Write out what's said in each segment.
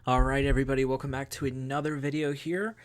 All right, everybody, welcome back to another video here.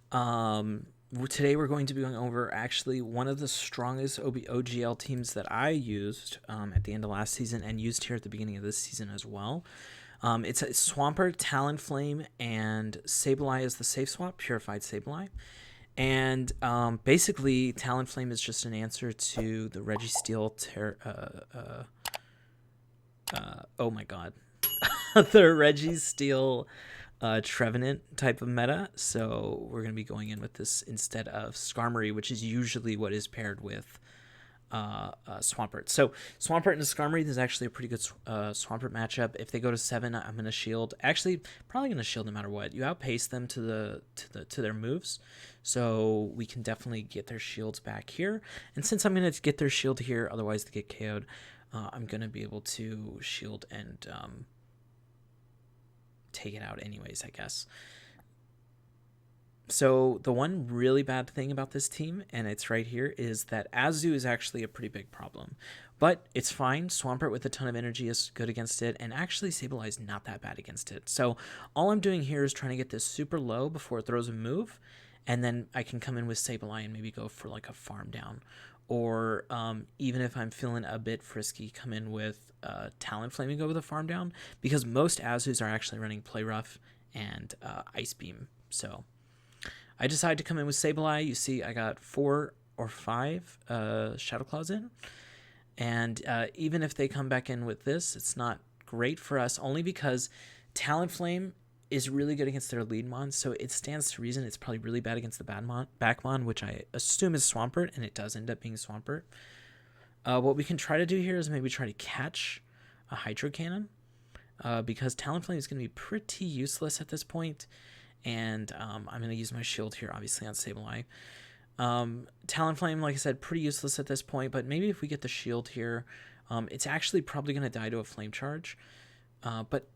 Today we're going to be going over actually one of the strongest OGL teams that I used at the end of last season and used here at the beginning of this season as well. It's Swampert, Talonflame, and Sableye is the safe swap, Purified Sableye. And basically, Talonflame is just an answer to the Registeel oh my god. The Registeel Trevenant type of meta, so we're going to be going in with this instead of Skarmory, which is usually what is paired with Swampert. So Swampert and Skarmory is actually a pretty good Swampert matchup. If they go to 7, I'm going to shield. Actually, probably going to shield no matter what. You outpace them to their moves, so we can definitely get their shields back here. And since I'm going to get their shield here, otherwise they get KO'd, I'm going to be able to shield and take it out anyways, I guess. So the one really bad thing about this team, and it's right here, is that Azu is actually a pretty big problem. But it's fine. Swampert with a ton of energy is good against it, and actually Sableye is not that bad against it. So all I'm doing here is trying to get this super low before it throws a move, and then I can come in with Sableye and maybe go for like a farm down. Or even if I'm feeling a bit frisky, come in with Talonflame and go with a farm down, because most Azus are actually running Play Rough and Ice Beam. So I decided to come in with Sableye. You see I got 4 or 5 Shadow Claws in. And even if they come back in with this, it's not great for us, only because Talonflame is really good against their lead mon, so it stands to reason it's probably really bad against the back mon, which I assume is Swampert, and it does end up being Swampert. What we can try to do here is maybe try to catch a Hydro Cannon, because Talonflame is going to be pretty useless at this point, and I'm going to use my shield here, obviously, on Sableye. Talonflame, like I said, pretty useless at this point, but maybe if we get the shield here, it's actually probably going to die to a Flame Charge, but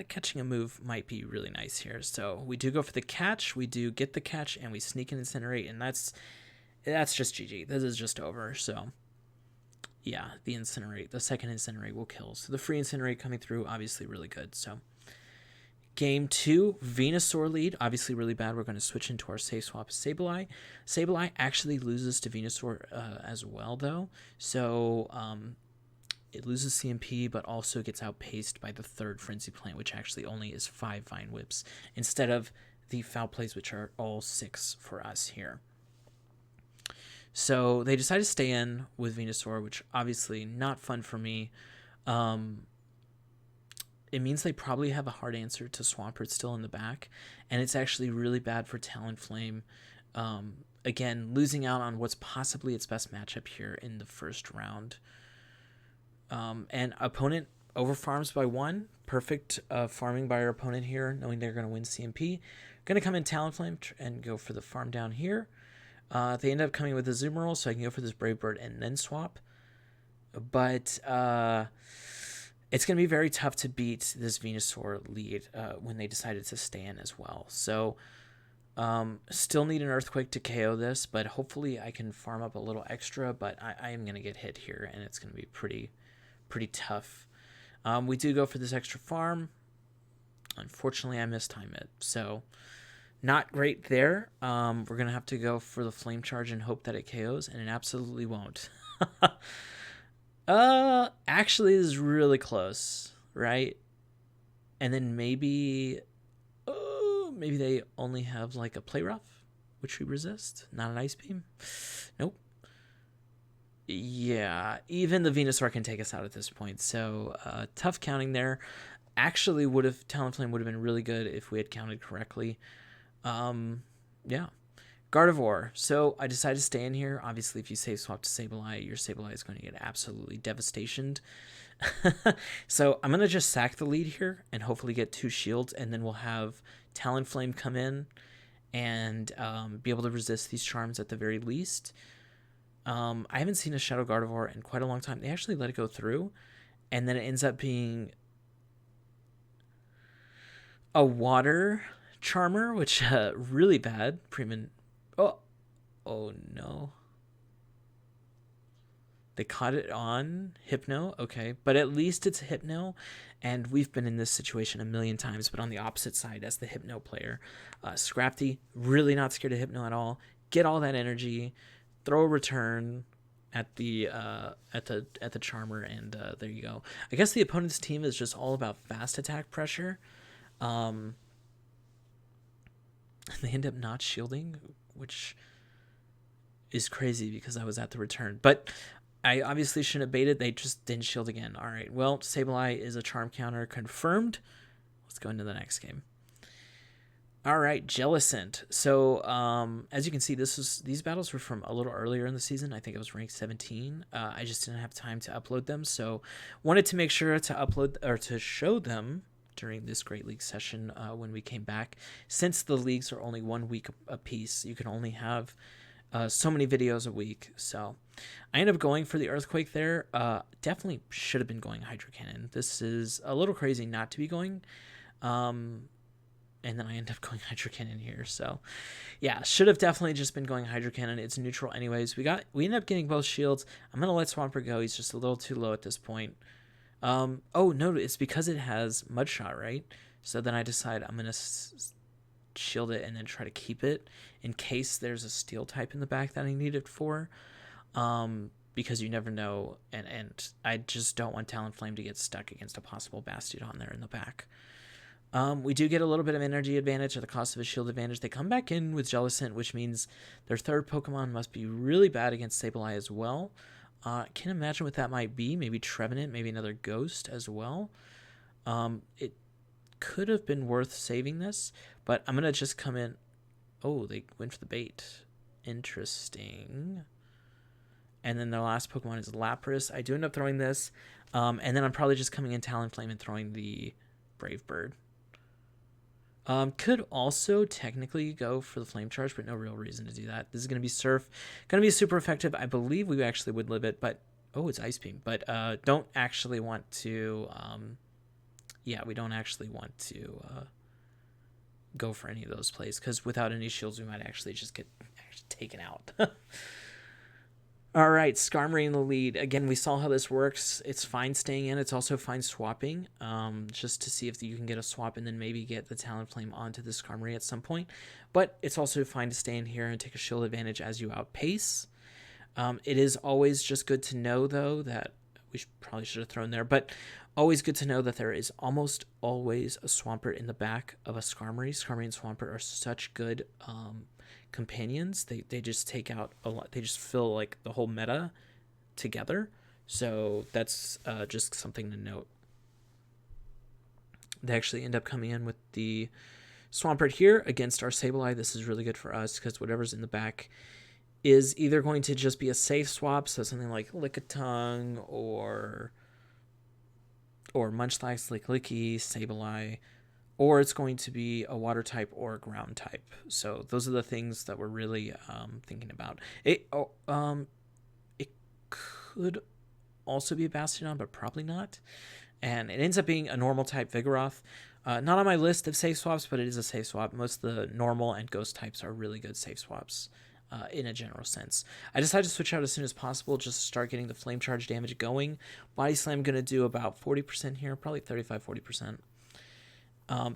catching a move might be really nice here. So we do go for the catch, we do get the catch, and we sneak and incinerate, and that's just GG. This is just over. So yeah, the second incinerate will kill. So the free incinerate coming through, obviously really good. So game 2, Venusaur lead, obviously really bad. We're going to switch into our safe swap Sableye. Sableye actually loses to Venusaur as well, though. So it loses CMP, but also gets outpaced by the third Frenzy Plant, which actually only is 5 Vine Whips, instead of the Foul Plays, which are all 6 for us here. So they decided to stay in with Venusaur, which obviously not fun for me. It means they probably have a hard answer to Swampert still in the back, and it's actually really bad for Talonflame. Again, losing out on what's possibly its best matchup here in the first round. And opponent overfarms by 1. Perfect farming by our opponent here, knowing they're going to win CMP. Going to come in Talonflame and go for the farm down here. They end up coming with a Zoomerol, so I can go for this Brave Bird and then swap. But it's going to be very tough to beat this Venusaur lead when they decided to stay in as well. So still need an Earthquake to KO this, but hopefully I can farm up a little extra. But I am going to get hit here, and it's going to be pretty tough. We do go for this extra farm. Unfortunately, I mistime it, so not great there. We're gonna have to go for the Flame Charge and hope that it KOs, and it absolutely won't. Actually, this is really close, right? And then maybe they only have like a Play Rough, which we resist, not an Ice Beam. Nope. Yeah, even the Venusaur can take us out at this point, so tough counting there. Actually, Talonflame would have been really good if we had counted correctly. Yeah. Gardevoir. So I decided to stay in here. Obviously, if you safe swap to Sableye, your Sableye is going to get absolutely devastated. So I'm going to just sack the lead here and hopefully get 2 shields, and then we'll have Talonflame come in and be able to resist these charms at the very least. I haven't seen a Shadow Gardevoir in quite a long time. They actually let it go through, and then it ends up being a Water Charmer, which really bad. Oh no. They caught it on Hypno, okay, but at least it's Hypno, and we've been in this situation a million times, but on the opposite side as the Hypno player. Scrafty, really not scared of Hypno at all. Get all that energy, throw a return at the Charmer, and there you go. I guess the opponent's team is just all about fast attack pressure. They end up not shielding, which is crazy because I was at the return, but I obviously shouldn't have baited. They just didn't shield again. All right, well, Sableye is a charm counter confirmed. Let's go into the next game. All right, Jellicent. So as you can see, these battles were from a little earlier in the season. I think it was rank 17. I just didn't have time to upload them, so wanted to make sure to upload or to show them during this Great League session when we came back. Since the leagues are only 1 week a piece, you can only have so many videos a week. So I ended up going for the Earthquake there. Definitely should have been going Hydro Cannon. This is a little crazy not to be going. And then I end up going Hydro Cannon here. So yeah, should have definitely just been going Hydro Cannon. It's neutral anyways. We ended up getting both shields. I'm going to let Swampert go. He's just a little too low at this point. Oh no, it's because it has Mud Shot, right? So then I decide I'm going to shield it and then try to keep it in case there's a steel type in the back that I need it for. Because you never know, and I just don't want Talonflame to get stuck against a possible Bastiodon there in the back. We do get a little bit of energy advantage at the cost of a shield advantage. They come back in with Jellicent, which means their third Pokemon must be really bad against Sableye as well. Can't imagine what that might be. Maybe Trevenant, maybe another Ghost as well. It could have been worth saving this, but I'm going to just come in. Oh, they went for the bait. Interesting. And then the last Pokemon is Lapras. I do end up throwing this. And then I'm probably just coming in Talonflame and throwing the Brave Bird. Could also technically go for the Flame Charge, but no real reason to do that. This is going to be Surf. Going to be super effective. I believe we actually would live it, but... Oh, it's Ice Beam. But don't actually want to... yeah, we don't actually want to go for any of those plays, because without any shields, we might actually just get taken out. All right, Skarmory in the lead. Again, we saw how this works. It's fine staying in. It's also fine swapping, just to see if you can get a swap and then maybe get the Talonflame onto the Skarmory at some point. But it's also fine to stay in here and take a shield advantage as you outpace. It is always just good to know, though, that we probably should have thrown there, but always good to know that there is almost always a Swampert in the back of a Skarmory. Skarmory and Swampert are such good companions. They just take out a lot. They just fill like the whole meta together. So that's just something to note. They actually end up coming in with the Swampert here against our Sableye. This is really good for us because whatever's in the back is either going to just be a safe swap, so something like Lickitung or Munchlax, Licky, Sableye, or it's going to be a water type or a ground type. So those are the things that we're really thinking about. It could also be a Bastiodon, but probably not. And it ends up being a normal type Vigoroth. Not on my list of safe swaps, but it is a safe swap. Most of the normal and ghost types are really good safe swaps in a general sense. I decided to switch out as soon as possible just to start getting the Flame Charge damage going. Body Slam going to do about 40% here, probably 35-40%.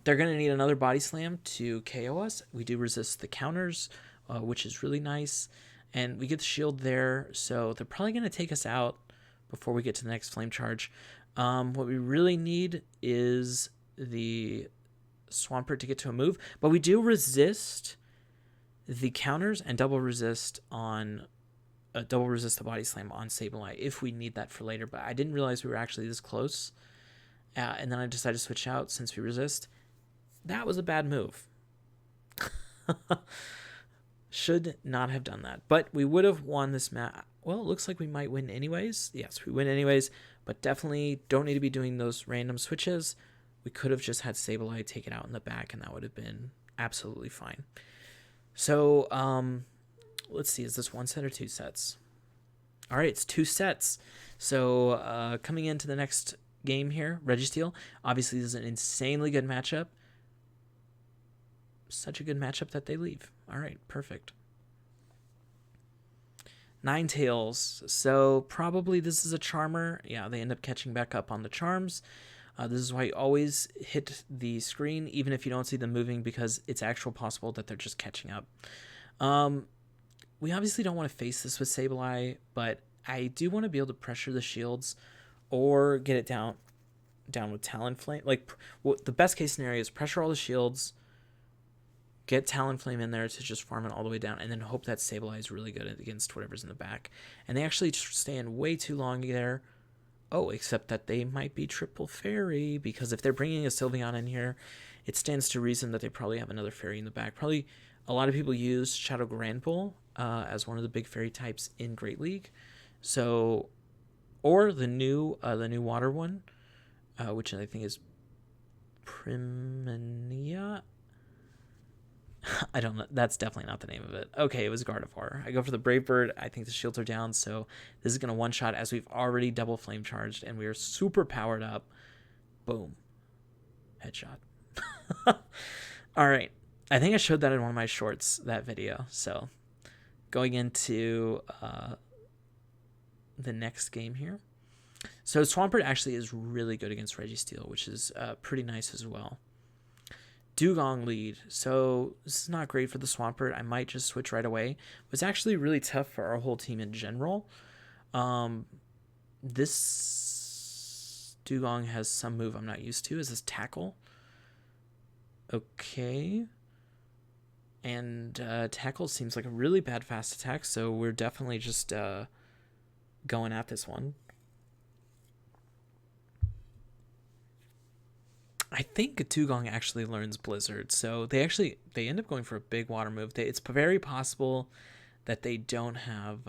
They're going to need another Body Slam to KO us. We do resist the counters, which is really nice. And we get the shield there, so they're probably going to take us out before we get to the next Flame Charge. What we really need is the Swampert to get to a move, but we do resist the counters and double resist the Body Slam on Sableye if we need that for later. But I didn't realize we were actually this close. And then I decided to switch out since we resist. That was a bad move. Should not have done that. But we would have won this match. Well, it looks like we might win anyways. Yes, we win anyways. But definitely don't need to be doing those random switches. We could have just had Sableye take it out in the back, and that would have been absolutely fine. So, let's see. Is this one set or two sets? All right, it's two sets. So, coming into the next game here, Registeel. Obviously, this is an insanely good matchup. Such a good matchup that they leave. All right, perfect. Ninetales. So probably this is a Charmer. Yeah, they end up catching back up on the charms. This is why you always hit the screen, even if you don't see them moving, because it's actual possible that they're just catching up. We obviously don't want to face this with Sableye, but I do want to be able to pressure the shields or get it down with Talonflame. Like, the best case scenario is pressure all the shields, get Talonflame in there to just farm it all the way down, and then hope that Sableye is really good against whatever's in the back. And they actually stand way too long there. Oh, except that they might be triple fairy, because if they're bringing a Sylveon in here, it stands to reason that they probably have another fairy in the back. Probably a lot of people use Shadow Granbull as one of the big fairy types in Great League. So, or the new water one, which I think is Primania. I don't know. That's definitely not the name of it. Okay, it was Gardevoir. I go for the Brave Bird. I think the shields are down, so this is going to one-shot as we've already double flame charged, and we are super powered up. Boom. Headshot. All right. I think I showed that in one of my shorts, that video. So going into the next game here. So Swampert actually is really good against Registeel, which is pretty nice as well. Dugong lead. So this is not great for the Swampert. I might just switch right away. It was actually really tough for our whole team in general. This Dugong has some move I'm not used to. Is this Tackle? Okay. And Tackle seems like a really bad fast attack, so we're definitely just going at this one. I think Dugong actually learns Blizzard, so they end up going for a big water move. It's very possible that they don't have...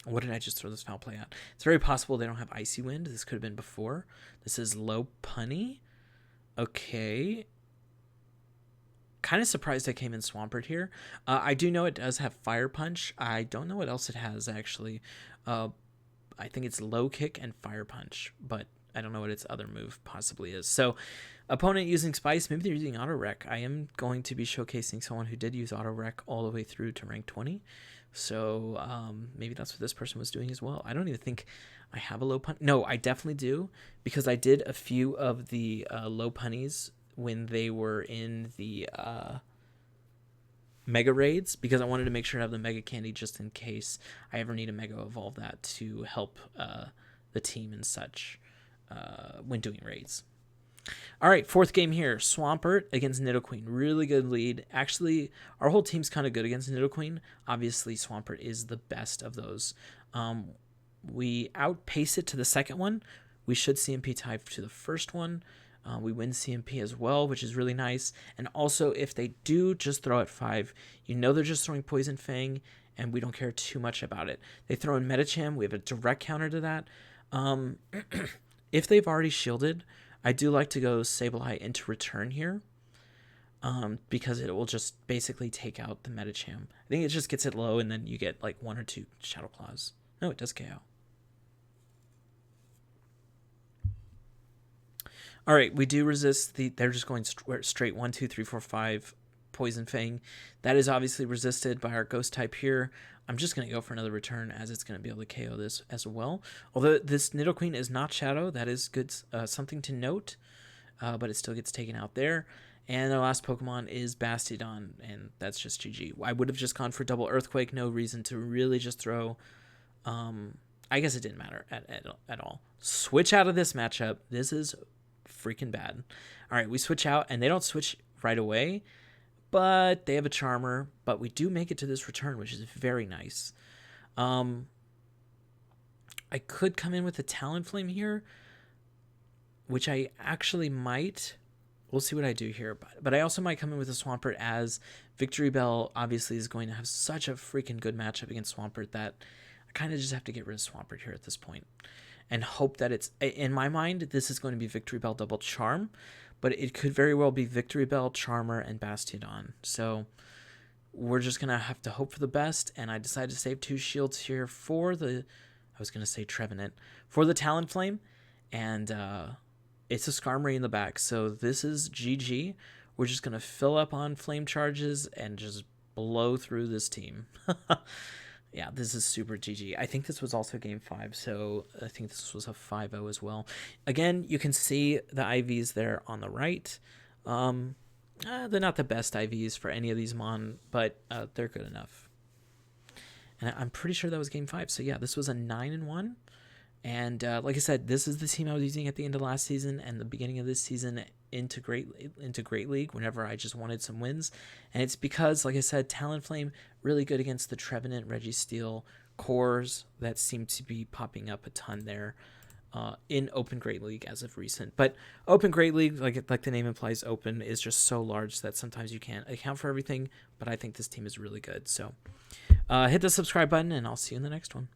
what did I just throw this foul play at? It's very possible they don't have Icy Wind. This could have been before. This is Low Punny. Okay. Kind of surprised I came in Swampert here. I do know it does have Fire Punch. I don't know what else it has, actually. I think it's Low Kick and Fire Punch, but I don't know what its other move possibly is. So, opponent using Spice, maybe they're using Auto Wreck. I am going to be showcasing someone who did use Auto Wreck all the way through to rank 20. So, maybe that's what this person was doing as well. I don't even think I have a Low Punny. No, I definitely do, because I did a few of the Low Punnies when they were in the Mega Raids, because I wanted to make sure to have the Mega Candy just in case I ever need a Mega Evolve that to help the team and such. When doing raids. All right, fourth game here. Swampert against Nidoqueen. Really good lead. Actually, our whole team's kind of good against Nidoqueen. Obviously, Swampert is the best of those. We outpace it to the second one. We should CMP tie to the first one. We win CMP as well, which is really nice. And also, if they do just throw at 5, you know they're just throwing Poison Fang, and we don't care too much about it. They throw in Medicham. We have a direct counter to that. If they've already shielded, I do like to go Sableye into return here, because it will just basically take out the Medicham. I think it just gets it low, and then you get like 1 or 2 Shadow Claws. No, it does KO. All right, we do resist they're just going straight 1, 2, 3, 4, 5 Poison Fang. That is obviously resisted by our Ghost type here. I'm just going to go for another return, as it's going to be able to KO this as well. Although this Nidoqueen is not Shadow, that is good, something to note, but it still gets taken out there. And our last Pokemon is Bastiodon, and that's just GG. I would have just gone for double Earthquake, no reason to really just throw... I guess it didn't matter at all. Switch out of this matchup. This is freaking bad. All right, we switch out, and they don't switch right away, but they have a Charmer, but we do make it to this return, which is very nice. I could come in with a Talonflame here, which I actually might. We'll see what I do here, but I also might come in with a Swampert, as Victory Bell obviously is going to have such a freaking good matchup against Swampert that I kind of just have to get rid of Swampert here at this point and hope that it's, in my mind, this is going to be Victory Bell double Charm, but it could very well be Victory Bell, Charmer, and Bastiodon. So we're just going to have to hope for the best, and I decided to save 2 shields here for the, I was going to say Trevenant, for the Talonflame, and it's a Skarmory in the back, so this is GG. We're just going to fill up on flame charges and just blow through this team. Yeah, this is super GG. I think this was also game 5, so I think this was a 5-0 as well. Again, you can see the IVs there on the right. They're not the best IVs for any of these Mon, but they're good enough. And I'm pretty sure that was game 5. So yeah, this was a 9-1. And like I said, this is the team I was using at the end of last season and the beginning of this season into Great League whenever I just wanted some wins. And it's because, like I said, Talonflame really good against the Trevenant, Registeel cores that seem to be popping up a ton there in Open Great League as of recent. But Open Great League, like the name implies, open is just so large that sometimes you can't account for everything. But I think this team is really good. So hit the subscribe button, and I'll see you in the next one.